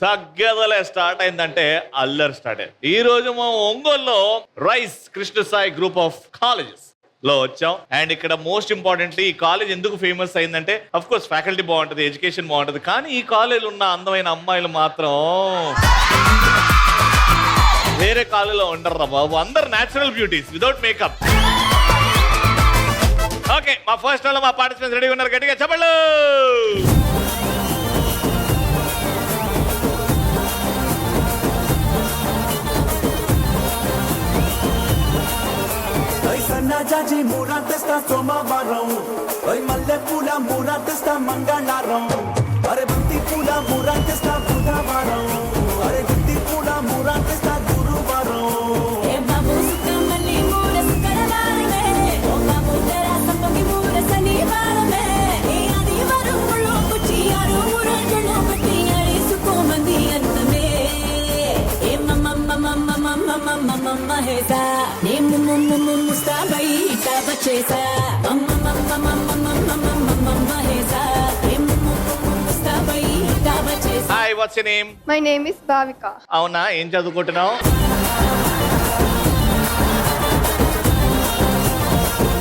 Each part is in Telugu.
తగ్గదలే స్టార్ట్ అయిందంటే అల్లరి స్టార్ట్ అయింది. ఈ రోజు మా ఒంగోలులో rice Krishna Sai group of colleges లో వచ్చాం. అండ్ ఇక్కడ మోస్ట్ ఇంపార్టెంట్లీ ఈ కాలేజ్ ఎందుకు ఫేమస్ అయిందంటే అఫ్ కోర్స్ ఫ్యాకల్టీ బాగుంటది, ఎడ్యుకేషన్ బాగుంటది, కానీ ఈ కాలేజీలో ఉన్న అందమైన అమ్మాయిలు మాత్రం వేరే కాలేజీలో ఉండరు బాబు. అందరు natural beauties without makeup. Okay, మా ఫస్ట్ లో మా పార్టిసిపెంట్స్ రెడీగా ఉన్నారు, గట్టిగా చెప్పండి. జాజి మూరా తెస్తా సోమవారం, మల్లె పూల మూరా తెస్తా మంగళవారం, అరే బంతి పూల మూరా తెస్తా బుధవారం, అరే గుత్తి పూల మూరా తెస్తా గురువారం. Hi, what's your name? My name is Bhavika. అవునా, ఏం చదువుకుంటున్నావు?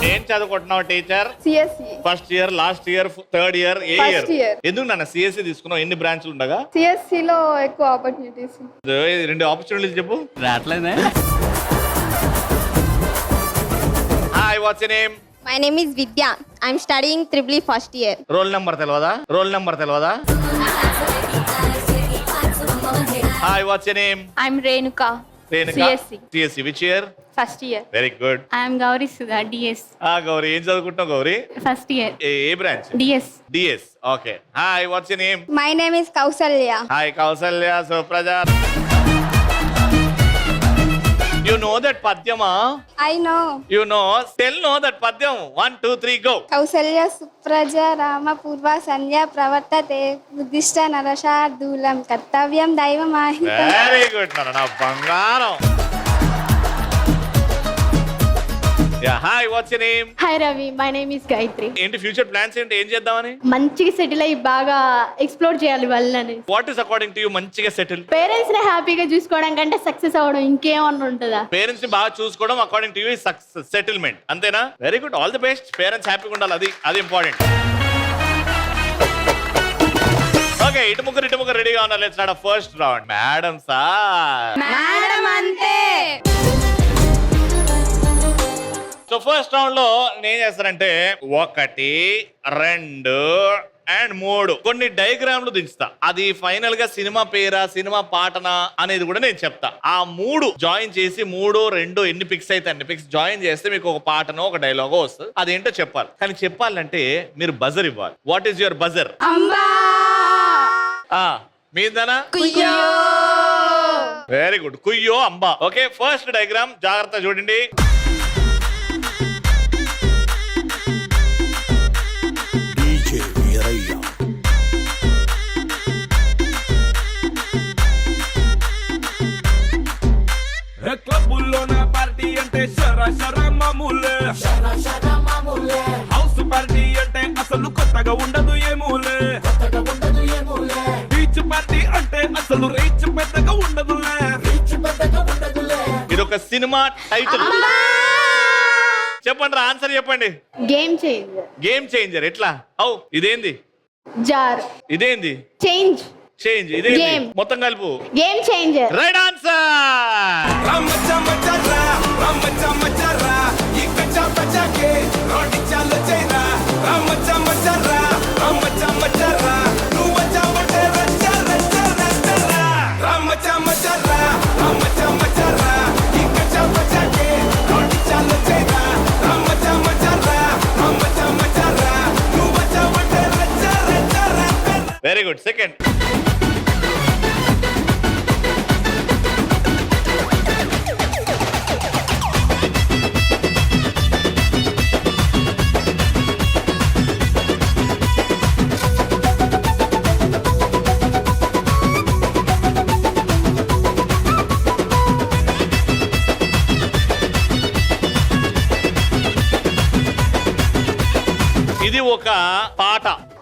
ఏం చదువుకుంటున్నావు teacher? CSC first year, last year, third year, ఏ ఇయర్? First year. ఎందుకు నాన్న సిఎస్సి తీసుకున్నావు? ఎన్ని బ్రాంచ్లు ఉండగా? సిఎస్సి లో ఎక్కువ ఆపర్చునిటీస్. రెండు ఆపర్చునిటీస్ చెప్పు. రావట్లేదే. Hi, what's your name? My name is Vidya. I'm studying EEE first year. Roll number తెలియదా? రోల్ నెంబర్ తెలియదా? Hi, what's your name? I'm Renuka. CSC. CSC which year? First year. Very good. I am Gauri Sudha, DS. Gauri, ఏం చదువుకుంటున్నావు గౌరీ? First year. ఏ branch? DS. DS. Okay. Hi, what's your name? My name is Kausalya. Hi Kausalya, Supraja. You know that పద్యమా? I know. You know, know that పద్యం. 1 2 3 go. కౌసల్య సుప్రజ రామ పూర్వ సంధ్య ప్రవర్తతే బుద్ధిష్ట నరశార్దూలం కర్తవ్యం దైవమాహితం. వెరీ గుడ్ నా బంగారం. Yeah, hi, what's your name? Hi Ravi, my name is Gayatri. ఏంటి ఫ్యూచర్ ప్లాన్స్ ఏంటి? ఏం చేద్దామని? మంచిగా సెటిల్ అయ్యి బాగా ఎక్స్ప్లోర్ చేయాలి వాళ్ళని. What is according to you మంచిగా సెటిల్? పేరెంట్స్ ని హ్యాపీగా చూసుకోవడం కంటే సక్సెస్ అవ్వడం ఇంకేమన్నా ఉంటుందా? పేరెంట్స్ ని బాగా చూసుకోవడం according to you success, settlement, అంతేనా? Very good, all the best. Parents హ్యాపీగా ఉండాలి, అది ఇంపార్టెంట్. ఓకే, ఇటు ముగ్గురు రెడీగా ఉన్నారు. Let's start first round. Madam sir, madam అంతే. సో ఫస్ట్ రౌండ్ లో నేను చేస్తానంటే 1 2 అండ్ 3 కొన్ని డయాగ్రామ్లు దించుతా. అది ఫైనల్ గా సినిమా పేరా, సినిమా పాటనా అనేది కూడా నేను చెప్తా. ఆ 3 జాయిన్ చేసి 3 2 ఎన్ని పిక్స్ అయితే అన్ని పిక్స్ జాయిన్ చేస్తే మీకు ఒక పాటనో ఒక డైలాగో వస్తుంది. అదేంటో చెప్పాలి. కానీ చెప్పాలంటే మీరు బజర్ ఇవ్వాలి. What is your buzzer? మీదనా? వెరీ గుడ్, కుయ్యో అంబా. ఓకే, ఫస్ట్ డయాగ్రామ్ జాగ్రత్త చూడండి. క్లబ్బుల్లో నా పార్టీ అంటే శర మామూలే, హౌస్ పార్టీ అంటే అసలు కొత్తగా ఉండదు ఏమూలే, బీచ్ పార్టీ అంటే అసలు రీచ్ పెద్దగా ఉండదులే. ఇది ఒక సినిమా టైటిల్. చెప్పండి, ఆన్సర్ చెప్పండి. Game changer. Game changer. ఎట్లా? హౌ? ఇదేంది? జార్. ఇదేంది? చేంజ్. చేంజ్. ఇదేంది? Game. మొత్తం కలుపు. Game changer. Right answer. Very good. Second.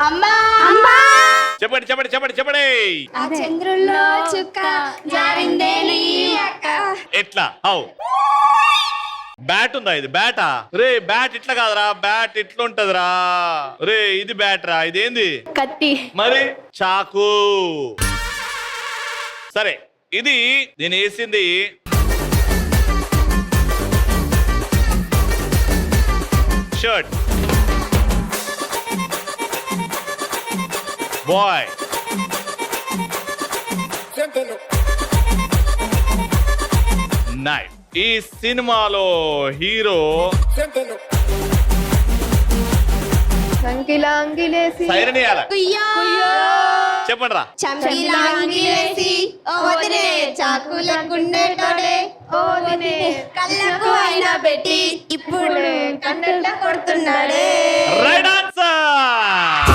అమ్మా చెప్పండి చెప్పండి చెప్పండి చెప్పండి. ఆ చంద్రుల్లో చుక్క జారిందే నీ అక్క. ఎట్లా హౌ బ్యాట్ ఉందా? ఇది బ్యాటా? రే బ్యాట్ ఇట్లా కాదురా, బ్యాట్ ఇట్లా ఉంటదిరా. రే ఇది బ్యాట్ రా, ఇదేంది? కత్తి. మరి చాకు. సరే ఇది నేను వేసింది షర్ట్. Bye knife. ఈ సినిమాలో హీరో సంకిలా అంగిలేసి సైరన్ వేయాల. చెప్పండి రా. చంకీలా అంగిలేసి ఓ వదినే చాకుల గుండెతోడే ఓ వదినే కళ్ళకు అయినా పెట్టి ఇప్పుడు కన్నెట్ల కొడుతున్నాడే. Right answer.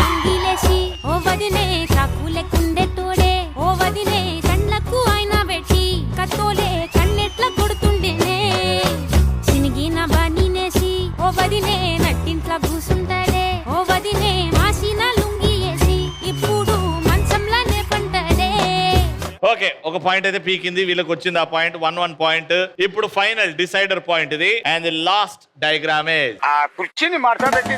అంగిలేసి ఓ వదినే చాకులే కుండే తోడే ఓ వదినే కండ్లకు అయినా పెట్టి కత్తోలే కన్నెట్ల కొడుతుండేనే సినిగిన బనీనేసి ఓ వదినే నట్టింట్ల కూసుంటాడే ఓ వదినే మాసిన లుంగి వేసి ఇప్పుడు మంచంలానే పంటాడే. ఓకే ఒక పాయింట్ అయితే పీకింది, వీళ్ళకి వచ్చింది ఆ పాయింట్. 1-1 పాయింట్. ఇప్పుడు ఫైనల్ డిసైడర్ పాయింట్ ఇది. And the last diagram is ఆ కుర్చీని మార్చబెట్టి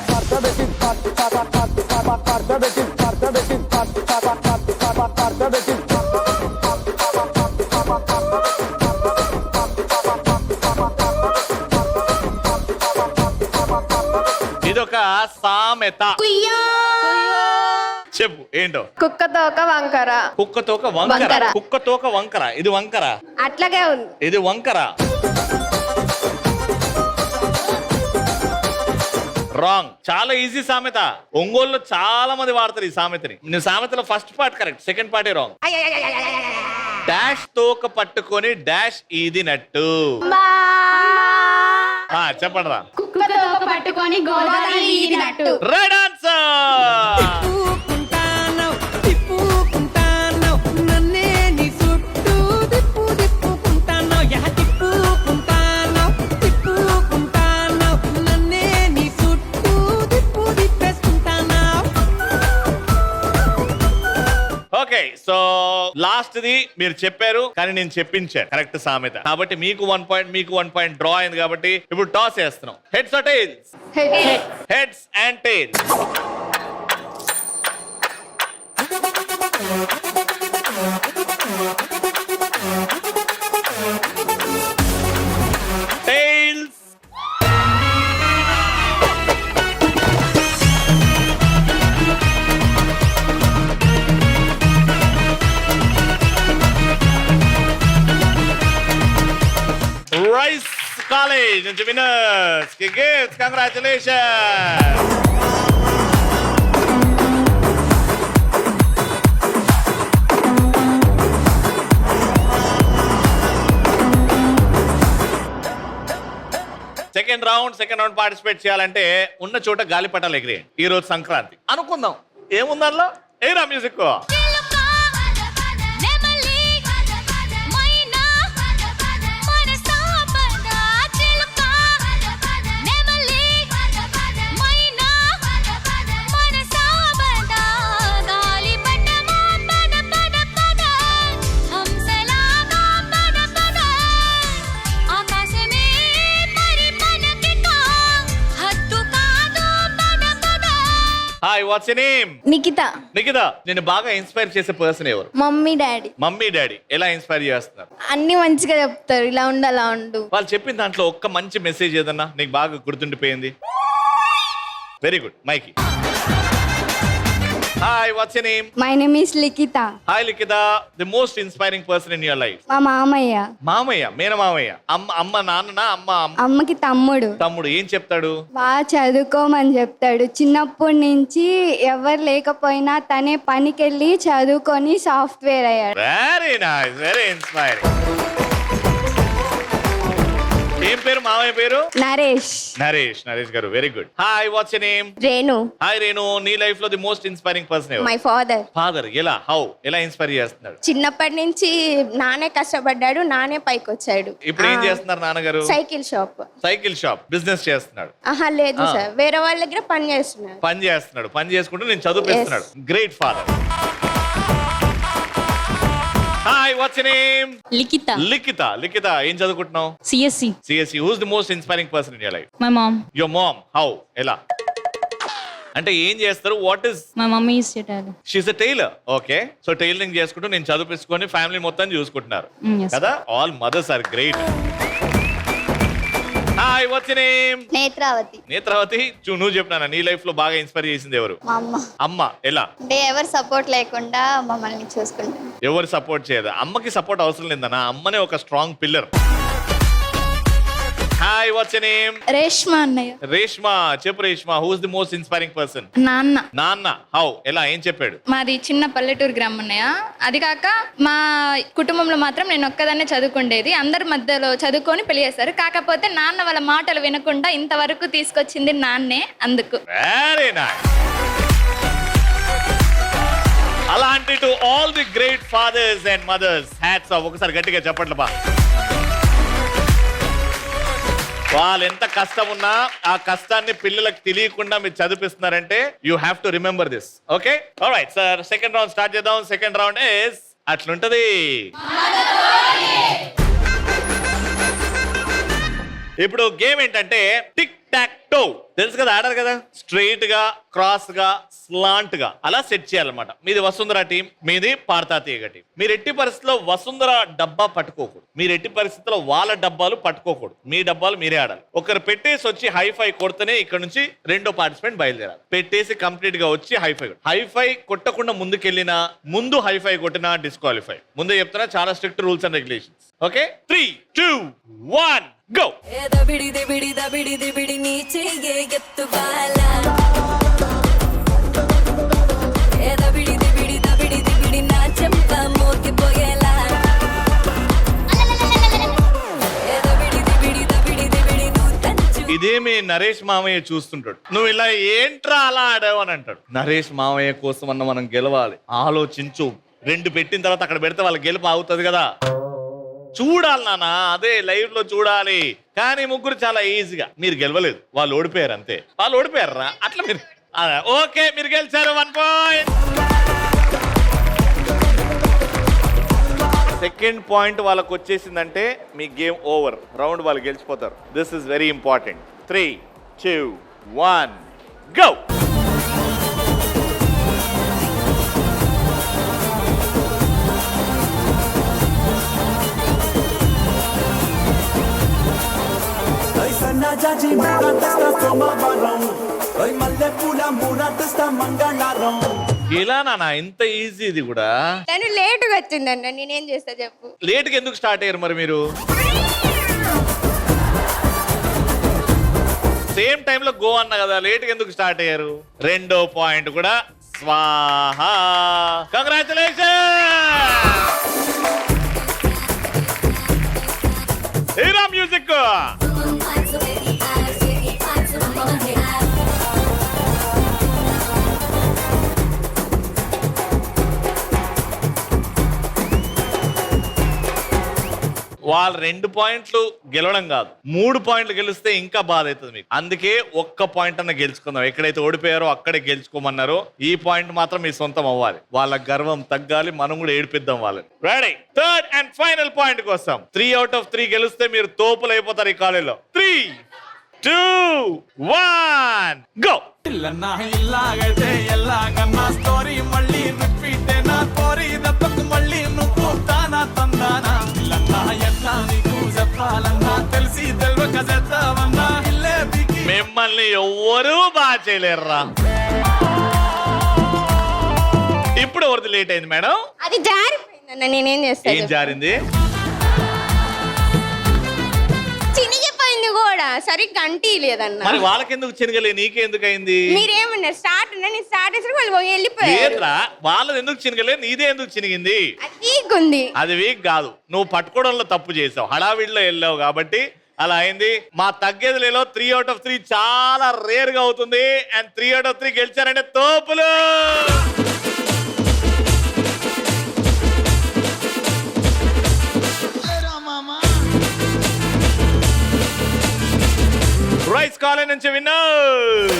ఇదొక సామెత. చెప్పు ఏంటో. కుక్కతో ఒక వంకర. కుక్కతోక వంకర. వంకర. కుక్కతోక వంకర. ఇది వంకర. అట్లాగే ఉంది. ఇది వంకర. రాంగ్. చాలా ఈజీ సామెత. ఒంగోలులో చాలా మంది వాడతారు ఈ సామెతని. నేను సామెతలో ఫస్ట్ పార్ట్ కరెక్ట్, సెకండ్ పార్టే రాంగ్. డాష్ తోక పట్టుకొని డాష్ ఈదినట్టు. చెప్పండి రా. కుక్కతో పట్టుకొని గోదావరి ఈదినట్టు. Right answer. తిప్పుకుంటాను నన్నే నీ చుట్టూ తిప్పుకుంటాను తిప్పుకుంటాను నన్నే నీ చుట్టూ తిప్పేసుకుంటాను. ఓకే సో లాస్ట్ ది మీరు చెప్పారు కానీ నేను చెప్పించాను కరెక్ట్ సామెత. కాబట్టి మీకు 1 పాయింట్, మీకు 1 పాయింట్ డ్రా అయింది. కాబట్టి ఇప్పుడు టాస్ చేస్తున్నాం. Heads or tails? Heads and tails. Tails. Rice college నుంచి విన్నర్స్ కి gifts. Congratulation. Second round participate చేయాలంటే ఉన్న చోట గాలిపటాలు ఎగిరే. ఈ రోజు సంక్రాంతి అనుకుందాం. ఏముందల్లో ఏరా music. Hi, what's your name? Nikhita. Nikhita, నేను బాగా ఇన్స్పైర్ చేసే పర్సన్ ఎవరు? Mummy daddy. Mummy daddy. ఎలా ఇన్స్పైర్ చేస్తున్నారు? అన్ని మంచిగా చెప్తారు, ఇలా ఉండు అలా ఉండు. వాళ్ళు చెప్పిన దాంట్లో ఒక్క మంచి మెసేజ్ ఏదన్నా నీకు బాగా గుర్తుండిపోయింది? Very good. మైకి. Hi, what's your name? My name is Likhitha. Hi Likhitha. The most inspiring person in your life? మా మామయ్య. మామయ్య, మేన మామయ్య. అమ్మ నాన్న, అమ్మకి తమ్ముడు. తమ్ముడు ఏం చెప్తాడు? బాగా చదువుకోమని చెప్తాడు. చిన్నప్పటి నుంచి ఎవరు లేకపోయినా తనే పనికెళ్ళి చదువుకొని సాఫ్ట్వేర్ అయ్యాడు. Very nice, very inspiring. ఏం పేరు మామయ్య పేరు? నరేష్. నరేష్ గారు, very good. Hi, what's your name? Renu. Hi Renu, నీ లైఫ్ లో ది మోస్ట్ ఇన్స్పైరింగ్ పర్సన్ ఎవరు? My father. ఫాదర్. ఎలా ఇన్స్పైర్ చేస్తున్నాడు? చిన్నప్పటి నుంచి నానే కష్టపడ్డాడు, నానే పైకి వచ్చాడు. ఇప్పుడు ఏం చేస్తున్నారు నాన్నగారు? సైకిల్ షాప్ బిజినెస్ చేస్తున్నాడు. ఆహా లేదు సార్, వేరే వాళ్ళ దగ్గర పని చేస్తున్నాడు. పని చేసుకుంటూ నేను చదివిస్తున్నాడు. Great father. Hi, what's your name? Likhitha, ఏం చదువుకుంటున్నావు? CSC. Who's the most inspiring person in your life? My mom. Your mom. ఎలా అంటే ఏం చేస్తారు? What is? My mummy is a tailor. She's a tailor. Okay, so tailoring చేసుకుంటూ నేను చదివించుకొని ఫ్యామిలీ మొత్తం చూసుకుంటున్నారు yes. కదా. All mothers are great. Hi, what's your name? Netravati. నువ్వు చెప్పినా నీ లైఫ్ లో బాగా ఇన్స్పైర్ చేసింది ఎవరు? అమ్మ. ఎలా అంటే ఎవరు సపోర్ట్ లేకుండా మమ్మల్ని చూసుకుంటాం. ఎవరు సపోర్ట్ చేయదు? అమ్మకి సపోర్ట్ అవసరం లేదన్నా, అమ్మనే ఒక strong pillar. Hi, what's your name? Reshma అన్నయ్య. రేష్మా. చెప్పు Reshma, who's the most inspiring person? నాన్న. ఎలా ఏం చెప్పాడు? మాది చిన్న పల్లెటూరు గ్రామం అన్నయ్య. అది కాక మా కుటుంబంలో మాత్రం నేను ఒక్కదాన్నే చదువుకుండేది. అందరి మధ్యలో చదువుకొని పెళ్లి చేశారు. కాకపోతే నాన్న వాళ్ళ మాటలు వినకుండా ఇంతవరకు తీసుకొచ్చింది నాన్నే. అందుకు వెరీ నైస్. అలాంటి to all the great fathers and mothers, hats off. ఒకసారి గట్టిగా చెప్పండి బా. వాళ్ళు ఎంత కష్టం ఉన్నా ఆ కష్టాన్ని పిల్లలకు తెలియకుండా మీరు చదివిస్తున్నారంటే you have to remember this. Okay, alright sir, second round start చేద్దాం. సెకండ్ రౌండ్ ఇస్ అట్లుంటది. ఇప్పుడు గేమ్ ఏంటంటే టిక్ టాక్ టో. తెలుసు కదా, ఆడారు కదా. స్ట్రైట్ గా, క్రాస్ గా, స్లాంట్ గా అలా సెట్ చేయాలన్నమాట. మీది వసుంధర టీం, మీది పార్థాతీయ టీం. మీరు ఎట్టి పరిస్థితుల్లో వసుంధర డబ్బా పట్టుకోకూడదు, మీరు ఎట్టి పరిస్థితుల్లో వాళ్ళ డబ్బాలు పట్టుకోకూడదు. మీ డబ్బాలు మీరే ఆడాలి. ఒకరు పెట్టేసి వచ్చి హైఫై కొడితేనే ఇక్కడ నుంచి రెండో పార్టిసిపెంట్ బయలుదేరాలి. పెట్టేసి కంప్లీట్ గా వచ్చి హైఫై కొట్టకుండా ముందుకెళ్ళినా, ముందు హైఫై కొట్టినా డిస్క్వాలిఫై. ముందే చెప్తున్నా, చాలా strict rules and regulations. Okay, 3, 2, 1 go. ఇదేమి నరేష్ మామయ్య చూస్తుంటాడు. నువ్వు ఇలా ఏంట్రా అలా ఆడావు అని అంటాడు. నరేష్ మామయ్య కోసం అన్న మనం గెలవాలి. ఆలోచించు. 2 పెట్టిన తర్వాత అక్కడ పెడితే వాళ్ళ గెలుపు అవుతుంది కదా. చూడాలి నాన్న, అదే లైవ్ లో చూడాలి. కానీ ముగ్గురు చాలా ఈజీగా, మీరు గెలవలేదు, వాళ్ళు ఓడిపోయారు అంతే. వాళ్ళు ఓడిపోయారా అట్లా మీరు. ఓకే, మీరు గెలిచారు. 1 పాయింట్. సెకండ్ పాయింట్ వాళ్ళకి వచ్చేసిందంటే మీ గేమ్ ఓవర్. రౌండ్ వాళ్ళు గెలిచిపోతారు. This is very important. 3, 2, 1 go. సన్నజాజి మూర తెస్తా సోమవారం, మల్లె పూల మూర తెస్తా మంగళవారం. ఎలా నాన్న ఇంత ఈజీ? ఇది కూడా తను లేటుగా వచ్చిందన్న, నేనేం చేస్తా చెప్పు. లేట్గా ఎందుకు స్టార్ట్ అయ్యారు మరి మీరు? సేమ్ టైమ్ లో గో అన్న కదా, లేట్గా ఎందుకు స్టార్ట్ అయ్యారు? రెండో పాయింట్ కూడా స్వాహా. కంగ్రాచులేషన్. Hero music. వాళ్ళు 2 పాయింట్లు గెలవడం కాదు, 3 పాయింట్లు గెలిస్తే ఇంకా బాధ అవుతుంది మీకు. అందుకే 1 పాయింట్ అన్న గెలుచుకుందాం. ఎక్కడైతే ఓడిపోయారో అక్కడే గెలుచుకోమన్నారో ఈ పాయింట్ మాత్రం మీ సొంతం అవ్వాలి. వాళ్ళ గర్వం తగ్గాలి, మనం కూడా ఏడిపిద్దాం వాళ్ళని. Ready? Third and final point కోసం 3 out of 3 గెలిస్తే మీరు తోపులు అయిపోతారు ఈ కాలేజీలో. 3, 2, 1 గో. ఇలాగైతే ఎలాగన్నా స్టోరీ మళ్ళీ రిపీట్ నా కోరి దెబ్బకు మళ్ళీ నువ్వు తానా తందానా. ఇల్లన్నా ఎట్లా నీకు చెప్పాలన్నా తెలిసి తెలియక చేస్తావన్నా. మిమ్మల్ని ఎవ్వరూ బాగా చేయలేరురా. ఇప్పుడు ఎవరిది లేట్ అయింది మేడం? అది జారిపోయిందన్న, నేనేం చేస్తా? ఏం జారింది? చినిగిపోయింది కూడా, సరిగ్గా అంటీ లేదన్న. మరి వాళ్ళకెందుకు చినగలే, నీకెందుకు అయింది? మీరేమన్నారు? స్టార్ట్ ఉన్నా, నేను స్టార్ట్ చేసి వాళ్ళు వెళ్ళిపోయారు. వాళ్ళది ఎందుకు చినగలే, నీదే ఎందుకు చినిగింది? వీక్ ఉంది. అది వీక్ కాదు, నువ్వు పట్టుకోవడంలో తప్పు చేసావు, హడావిడిలో వెళ్ళావు కాబట్టి అలా అయింది. మా తగ్గేదిలో 3 out of 3 చాలా రేర్ గా అవుతుంది. అండ్ 3 out of 3 గెలిచారంటే తోపులు. రైస్ కాలేజ్ నుంచి విన్నర్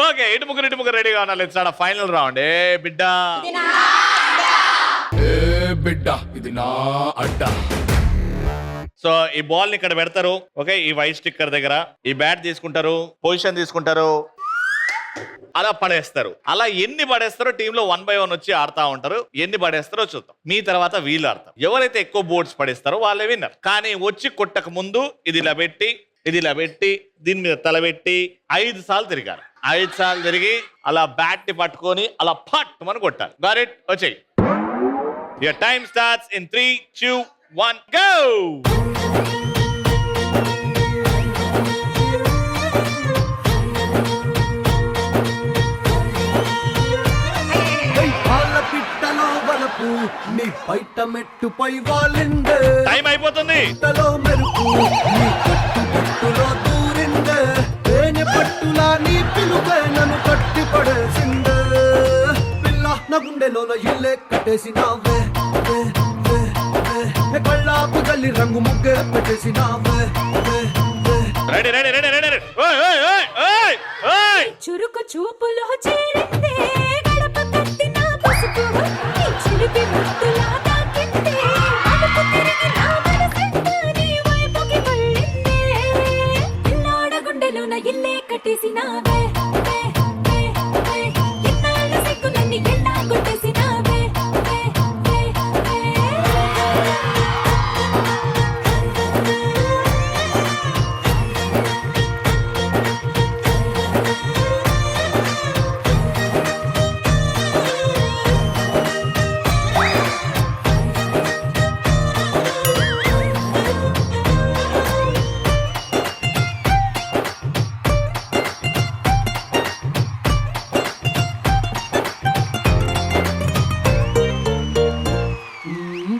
ఓకే. ఇటు ముగ్గురు రెడీగా ఉన్నారు. Let's start final round. ఏ బిడ్డ ఇది నా అడ్డా. సో ఈ బాల్ ని ఇక్కడ పెడతారు. ఓకే, ఈ వైట్ స్టిక్కర్ దగ్గర ఈ బ్యాట్ తీసుకుంటారు, పొజిషన్ తీసుకుంటారు, అలా పడేస్తారు. అలా ఎన్ని పడేస్తారో టీమ్ లో 1 by 1 వచ్చి ఆడుతా ఉంటారు. ఎన్ని పడేస్తారో చూద్దాం. మీ తర్వాత వీళ్ళు ఆడతారు. ఎవరైతే ఎక్కువ బోర్డ్స్ పడేస్తారో వాళ్ళే విన్నర్. కానీ వచ్చి కొట్టక ముందు ఇది ఇలా పెట్టి దీని మీద తలబెట్టి 5 సార్లు తిరిగారు. 5 సార్లు తిరిగి అలా బ్యాట్ ని పట్టుకొని అలా పట్ మనం కొట్టాలి. Got it? వచ్చేయి. Your time starts in 3, 2, 1, go! పిట్టలో వలపు నీ బయట మెట్టుపై వాలిందే. టైం అయిపోతుంది. పిట్టలో మెరుపు నీ కట్టులో దూరిందే. తేనె పట్టులా నీ పిలుపే నన్ను కట్టి పడేసిందే. పిల్ల నా గుండెలోన ఇల్లే కట్టేసినావే. కళ్ళాపు గల్లి రంగు ముగ్గే పెట్టేసినావే. రెడీ. చురుకు చూపులో చేరిందే గడప కట్టిన పసుపు నీ చిలిపి ముద్దులా తాకిందే అడుగు తిరిగి నా మనసంతా నీ వైపుకి మళ్ళిందే పిల్లాడ గుండెలోన ఇల్లే కట్టేసినావే. ఇన్నాళ్ళ సిగ్గులన్నీ ఎలా కొట్టేసినావే.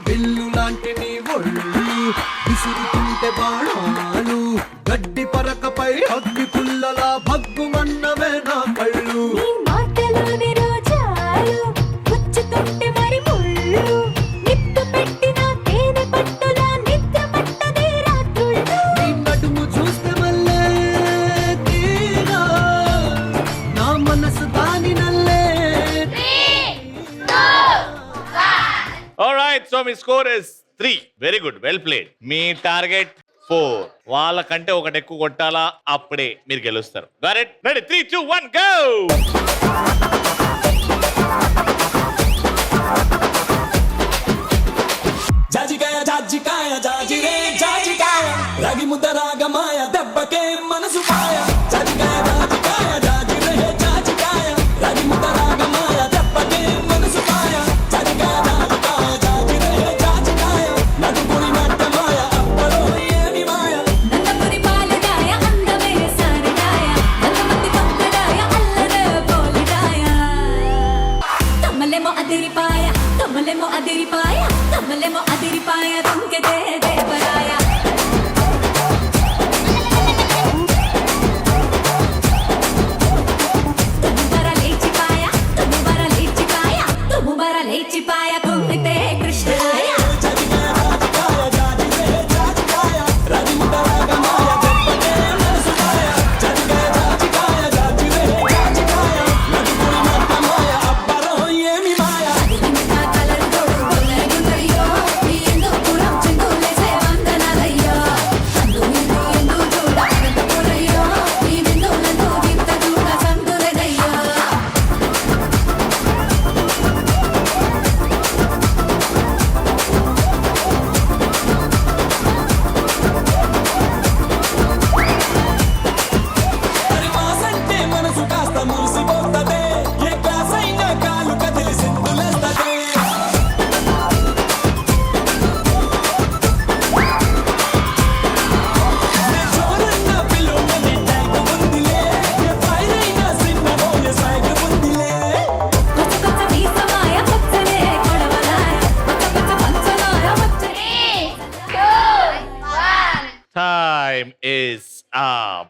బిల్లు లాంటి నీ ఒళ్ళు విసురుతుంటే బాణాలు గడ్డి పరకపై అగ్గి పుల్లలా భగ్గుమన్నవే నా కళ్ళు. నీ మాటలోని రోజాలు పుచ్చుతుంటే మరి ముళ్ళు నిప్పు పెట్టిన తేనె పట్టులా నిద్ర పట్టదే రాత్రుళ్ళు. నీ నడుము చూస్తే మళ్ళీ తీరా నా మనసు దాని నల్లే. Alright, so me score is 3. Very good, well played. Me target 4. వాళ్ళకంటే ఒకటి ఎక్కువ కొట్టాలా, అప్పుడే మీరు గెలుస్తారు. Got it? రెడీ? 3, 2, 1, go! జాజికాయ జాజిరే జాజికాయ రాగి ముద్ద రాగమాయ దెబ్బకే మనసు పాయ. జాజికాయ జాజిరే జాజికాయ రాగి ముద్ద రాగమాయ దెబ్బకే మనసు పాయ. జాజికాయ జాజిరే జాజికాయ నడుపురి నట్టమాయ అప్పలో ఏమి మాయ. నందపురి పాలడాయ అందమే సారడాయ నందమంది కొంకడాయ అల్లరే పోలిడాయ. తమ్మలేమో అదిరిపాయ తుంకెదే దేవరాయ. తుమ్ముబర లేచిపాయ తుంగితే కృష్ణరాయ. కలర్ తోడు కొల్లగుంటయ్యో ఈ ఎందుకు పురం చిందులేసే వందనాల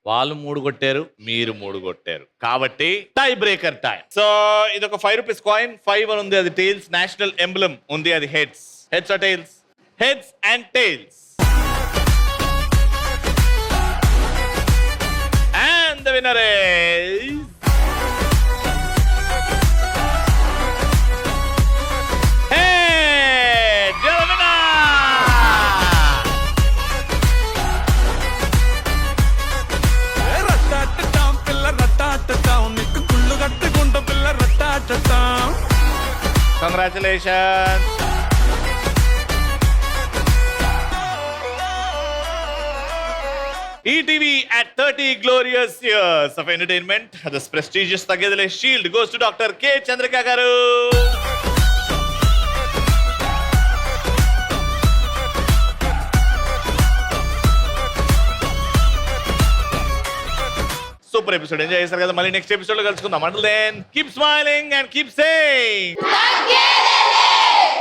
వాళ్ళు 3 కొట్టారు, మీరు 3 కొట్టారు, కాబట్టి టై బ్రేకర్ టైం. సో ఇది ఒక 5 రూపీస్ కాయిన్. 5 అని ఉంది, అది టైల్స్. నేషనల్ ఎంబ్లమ్ ఉంది, అది heads. Heads or tails? Heads and tails. And the winner is రట్టాటం పిల్ల రట్టాటం నీకు కుళ్ళు కట్టుకుంట పిల్ల రట్టాటం. Congratulations. ETV at 30 glorious years of entertainment. This prestigious Tagedale Shield goes to Dr. K. Chandrika garu. Super episode. Enjoy చేశారు కదా. మళ్ళీ నెక్స్ట్ ఎపిసోడ్ లో కలుసుకుందాం. Until then, keep smiling and keep saying